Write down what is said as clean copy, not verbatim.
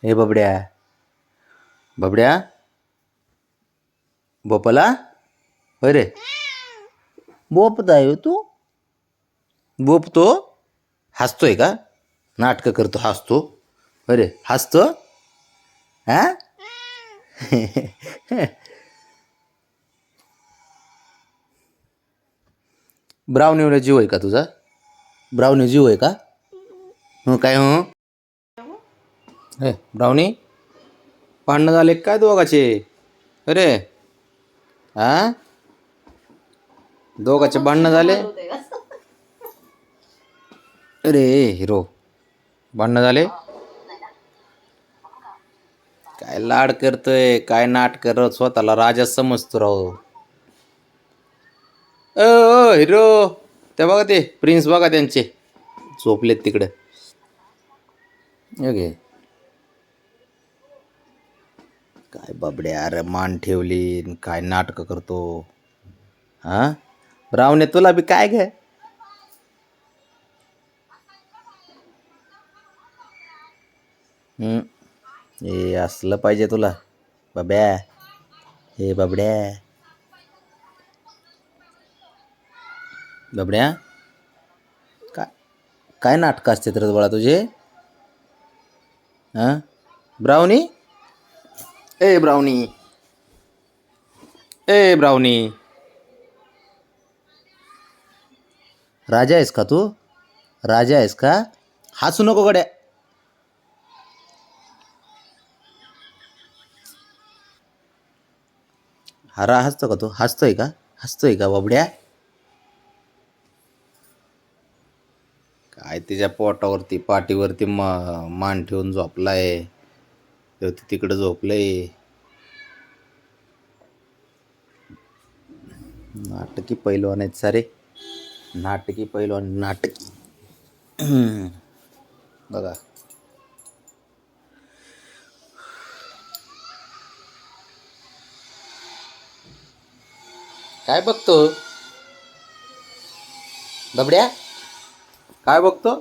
हे बबड्या, बबड्या, बोपला, होय रे, बोपताय हो तू, बोपतो, हसतोय का, नाटकं करतो, हसतो, अरे हसतो, हा ब्राउनीला जीव आहे का तुझा, ब्राउनी जीव आहे का, हो काय हो, हे ब्राउनी, भांडणं झाले काय दोघाचे, अरे हा, दोघाचे भांडणं झाले, अरे हिरो, भांडणं झाले, काय लाड करतोय, काय नाट करत, स्वतःला राजा समजतो राव, ओ हिरो, ते बघा ते प्रिन्स बघा त्यांचे झोपलेत तिकडे, ओके, काय बबड्या अरे मान ठेवली, काय नाटकं करतो, हा रावणे तुला बी काय घे, हे असलं पाहिजे तुला, बब्या, हे बबड्या, बबड्या, काय काय नाटकं असते तर बाळा तुझे, हां ब्राउनी, ए ब्राउनी, ए ब्राउनी, राजा आहेस का तू, राजा आहेस का, हसू नको गड्या, हरा हसतो का तू, हसतोय का, हसतोय का बबड्या, काय तिच्या पोटावरती पाठीवरती मान ठेवून झोपलाय, तिकडं झोपलंय, नाटकी पैलवान आहेत सारे, नाटकी पैलवान, नाटकी, बघा, काय बघतो, बबड्या, काय बघतो,